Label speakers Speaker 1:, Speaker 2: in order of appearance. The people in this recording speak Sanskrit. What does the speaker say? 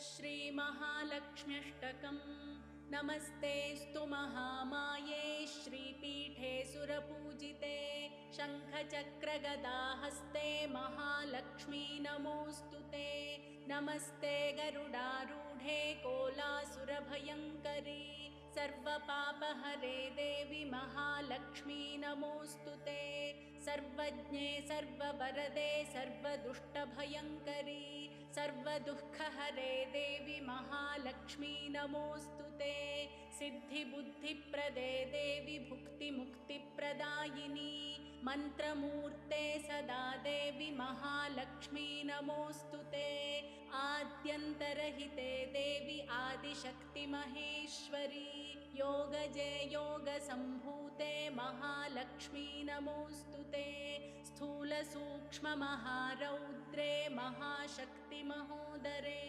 Speaker 1: श्रीमहालक्ष्म्यष्टकम्। नमस्तेऽस्तु महामाये श्रीपीठे सुरपूजिते शङ्खचक्रगदाहस्ते महालक्ष्मी नमोऽस्तु ते। नमस्ते गरुडारूढे कोलासुरभयङ्करी सर्वपापहरे देवी महालक्ष्मी नमोऽस्तु ते। सर्वज्ञे सर्ववरदे सर्वदुष्टभयङ्करी सर्वदुःखहरे देवी महालक्ष्मी नमोऽस्तु ते। सिद्धिबुद्धिप्रदे देवी भुक्तिमुक्तिप्रदायिनी मन्त्रमूर्ते सदा देवी महालक्ष्मी नमोऽस्तु ते। आद्यन्तरहिते देवी आदिशक्तिमहेश्वरी योगजे योगसम्भूते महालक्ष्मी नमोऽस्तु ते। स्थूलसूक्ष्ममहारौद्रे महाशक्तिमहोदरे